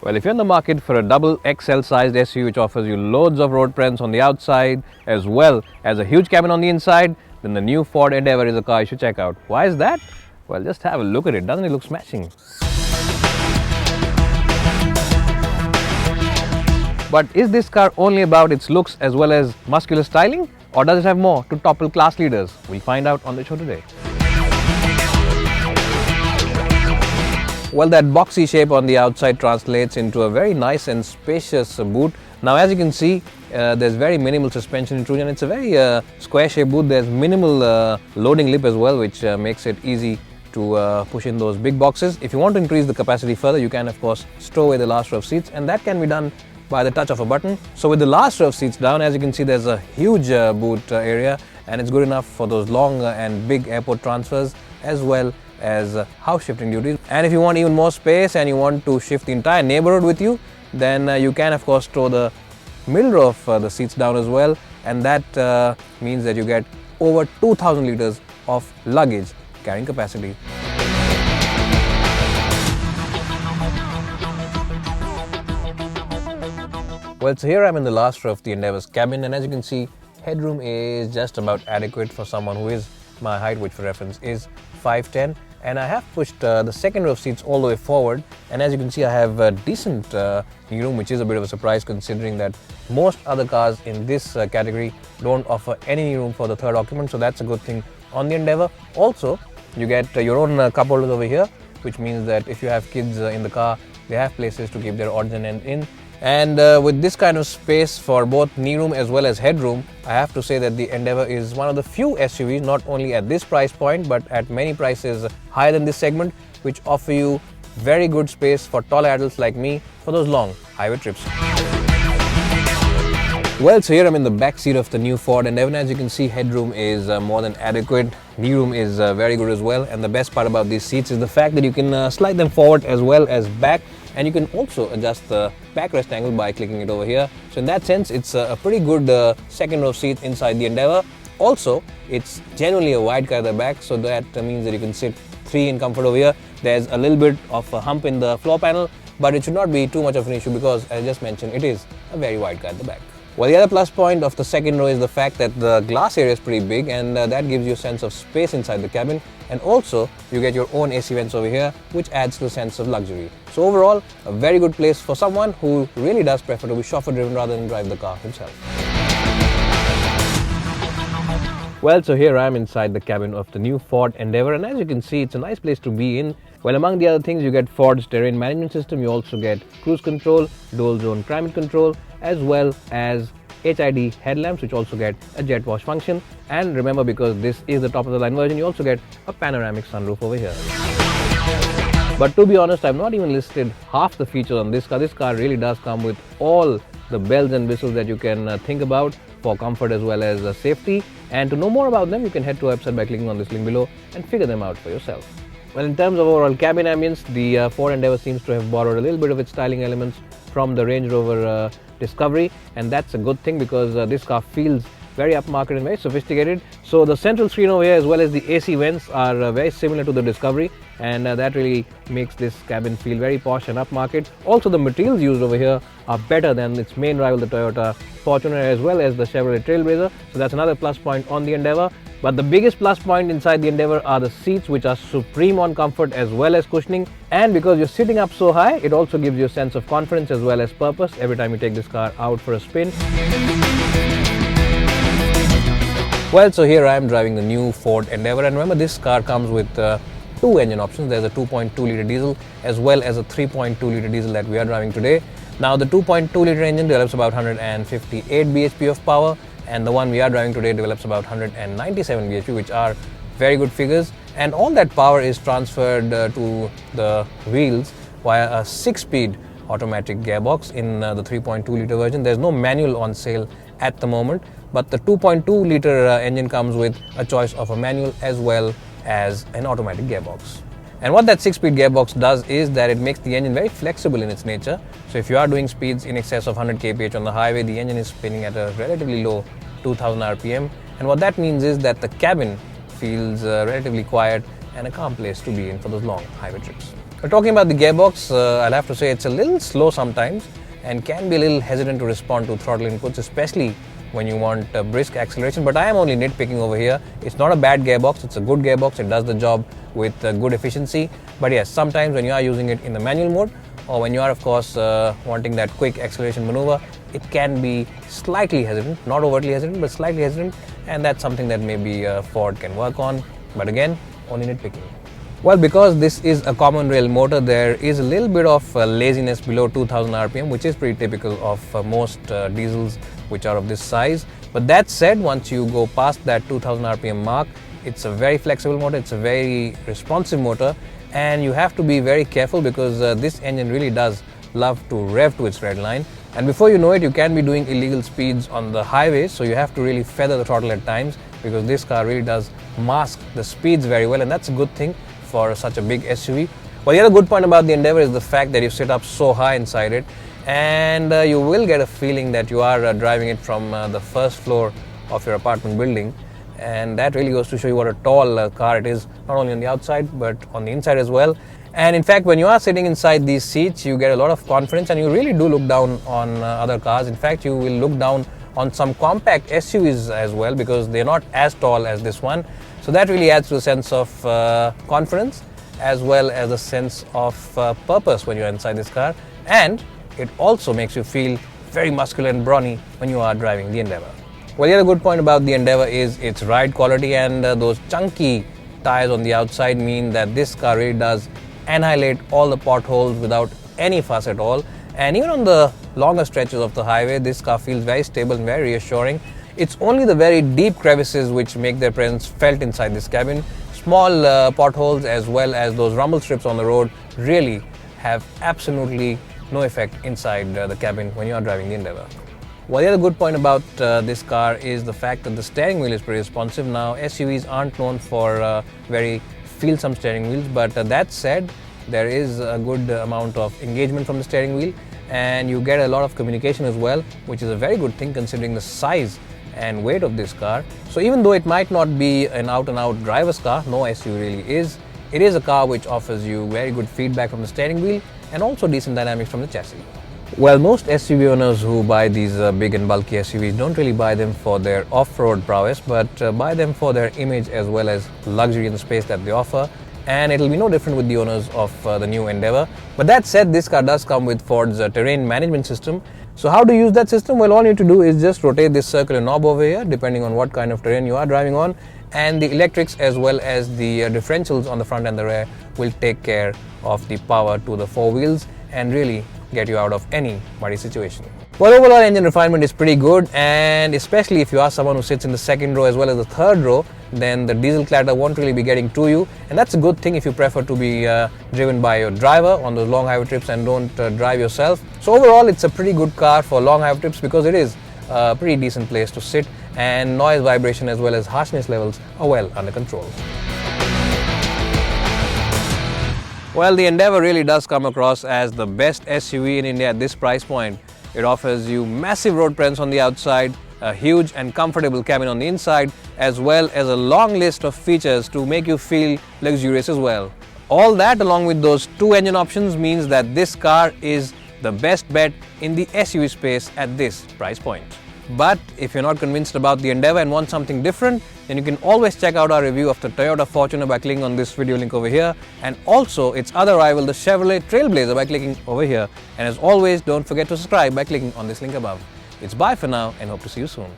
Well, if you're in the market for a double XL sized SUV which offers you loads of road presence on the outside as well as a huge cabin on the inside, then the new Ford Endeavour is a car you should check out. Why is that? Well, just have a look at it. Doesn't it look smashing? But is this car only about its looks as well as muscular styling? Or does it have more to topple class leaders? We'll find out on the show today. Well, that boxy shape on the outside translates into a very nice and spacious boot. Now, as you can see, there's very minimal suspension intrusion. It's a very square shaped boot. There's minimal loading lip as well, which makes it easy to push in those big boxes. If you want to increase the capacity further, you can of course stow away the last row of seats, and that can be done by the touch of a button. So with the last row of seats down, as you can see, there's a huge boot area, and it's good enough for those long and big airport transfers as well as house shifting duties. And if you want even more space and you want to shift the entire neighborhood with you, then you can of course stow the middle row of the seats down as well, and that means that you get over 2,000 liters of luggage carrying capacity. Well, so here I'm in the last row of the Endeavour's cabin, and as you can see, headroom is just about adequate for someone who is my height, which for reference is 5'10", and I have pushed the second row of seats all the way forward, and as you can see, I have a decent knee room, which is a bit of a surprise considering that most other cars in this category don't offer any knee room for the third occupant, so that's a good thing on the Endeavour. Also, you get your own cup holders over here, which means that if you have kids in the car, they have places to keep their odds and ends in. And with this kind of space for both knee room as well as headroom, I have to say that the Endeavour is one of the few SUVs, not only at this price point, but at many prices higher than this segment, which offer you very good space for taller adults like me for those long highway trips. Well, so here I'm in the back seat of the new Ford Endeavour, and as you can see, headroom is more than adequate. Knee room is very good as well, and the best part about these seats is the fact that you can slide them forward as well as back, and you can also adjust the backrest angle by clicking it over here. So in that sense, it's a pretty good second row seat inside the Endeavour. Also, it's generally a wide car at the back, so that means that you can sit three in comfort over here. There's a little bit of a hump in the floor panel, but it should not be too much of an issue because, as I just mentioned, it is a very wide car at the back. Well, the other plus point of the second row is the fact that the glass area is pretty big, and that gives you a sense of space inside the cabin, and also you get your own AC vents over here, which adds to the sense of luxury. So overall, a very good place for someone who really does prefer to be chauffeur driven rather than drive the car himself. Well, so here I am inside the cabin of the new Ford Endeavour, and as you can see, it's a nice place to be in. Well, among the other things, you get Ford's terrain management system, you also get cruise control, dual zone climate control, as well as HID headlamps, which also get a jet wash function. And remember, because this is the top of the line version, you also get a panoramic sunroof over here. But to be honest, I've not even listed half the features on this car. This car really does come with all the bells and whistles that you can think about for comfort as well as safety. And to know more about them, you can head to our website by clicking on this link below and figure them out for yourself. Well, in terms of overall cabin ambience, the Ford Endeavour seems to have borrowed a little bit of its styling elements from the Range Rover Discovery, and that's a good thing because this car feels very upmarket and very sophisticated. So the central screen over here as well as the AC vents are very similar to the Discovery, and that really makes this cabin feel very posh and upmarket. Also, the materials used over here are better than its main rival, the Toyota Fortuner, as well as the Chevrolet Trailblazer, so that's another plus point on the Endeavour. But the biggest plus point inside the Endeavour are the seats, which are supreme on comfort as well as cushioning, and because you're sitting up so high, it also gives you a sense of confidence as well as purpose every time you take this car out for a spin. Well, so here I am driving the new Ford Endeavour, and remember, this car comes with two engine options. There's a 2.2 litre diesel as well as a 3.2 litre diesel that we are driving today. Now, the 2.2 litre engine develops about 158 bhp of power, and the one we are driving today develops about 197 bhp, which are very good figures, and all that power is transferred to the wheels via a 6-speed automatic gearbox in the 3.2 litre version. There's no manual on sale at the moment, but the 2.2 litre engine comes with a choice of a manual as well as an automatic gearbox. And what that 6-speed gearbox does is that it makes the engine very flexible in its nature. So if you are doing speeds in excess of 100 kph on the highway, the engine is spinning at a relatively low 2000 rpm, and what that means is that the cabin feels relatively quiet and a calm place to be in for those long highway trips. Talking about the gearbox, I'll have to say it's a little slow sometimes and can be a little hesitant to respond to throttle inputs, especially when you want brisk acceleration. But I am only nitpicking over here. It's not a bad gearbox, it's a good gearbox. It does the job with good efficiency. But yes, sometimes when you are using it in the manual mode, or when you are of course wanting that quick acceleration maneuver, it can be slightly hesitant, not overtly hesitant, but slightly hesitant, and that's something that maybe Ford can work on. But again, only nitpicking. Well, because this is a common rail motor, there is a little bit of laziness below 2000 RPM, which is pretty typical of most diesels which are of this size. But that said, once you go past that 2000 RPM mark, it's a very flexible motor, it's a very responsive motor, and you have to be very careful because this engine really does love to rev to its red line. And before you know it, you can be doing illegal speeds on the highways, so you have to really feather the throttle at times because this car really does mask the speeds very well, and that's a good thing for such a big SUV. Well, the other good point about the Endeavour is the fact that you sit up so high inside it, and you will get a feeling that you are driving it from the first floor of your apartment building, and that really goes to show you what a tall car it is, not only on the outside but on the inside as well. And in fact, when you are sitting inside these seats, you get a lot of confidence, and you really do look down on other cars. In fact, you will look down on some compact SUVs as well because they're not as tall as this one. So that really adds to a sense of confidence as well as a sense of purpose when you're inside this car, and it also makes you feel very muscular and brawny when you are driving the Endeavour. Well, the other good point about the Endeavour is its ride quality, and those chunky tires on the outside mean that this car really does annihilate all the potholes without any fuss at all. And even on the longer stretches of the highway, this car feels very stable and very reassuring. It's only the very deep crevices which make their presence felt inside this cabin. Small potholes as well as those rumble strips on the road really have absolutely no effect inside the cabin when you are driving the Endeavour. Well, the other good point about this car is the fact that the steering wheel is pretty responsive. Now, SUVs aren't known for very feel-some steering wheels, but that said, there is a good amount of engagement from the steering wheel, and you get a lot of communication as well, which is a very good thing considering the size and weight of this car. So even though it might not be an out-and-out driver's car, no SUV really is, it is a car which offers you very good feedback from the steering wheel and also decent dynamics from the chassis. Well, most SUV owners who buy these big and bulky SUVs don't really buy them for their off-road prowess, but buy them for their image as well as luxury and the space that they offer. And it'll be no different with the owners of the new Endeavour. But that said, this car does come with Ford's terrain management system. So how to use that system? Well, all you need to do is just rotate this circular knob over here, depending on what kind of terrain you are driving on, and the electrics as well as the differentials on the front and the rear will take care of the power to the four wheels and really get you out of any muddy situation. Well, overall engine refinement is pretty good, and especially if you are someone who sits in the second row as well as the third row, then the diesel clatter won't really be getting to you, and that's a good thing if you prefer to be driven by your driver on those long highway trips and don't drive yourself. So overall, it's a pretty good car for long highway trips because it is a pretty decent place to sit, and noise, vibration as well as harshness levels are well under control. Well, the Endeavour really does come across as the best SUV in India at this price point. It offers you massive road presence on the outside, a huge and comfortable cabin on the inside, as well as a long list of features to make you feel luxurious as well. All that along with those two engine options means that this car is the best bet in the SUV space at this price point. But if you're not convinced about the Endeavour and want something different, then you can always check out our review of the Toyota Fortuner by clicking on this video link over here, and also its other rival, the Chevrolet Trailblazer, by clicking over here. And as always, don't forget to subscribe by clicking on this link above. It's bye for now, and hope to see you soon.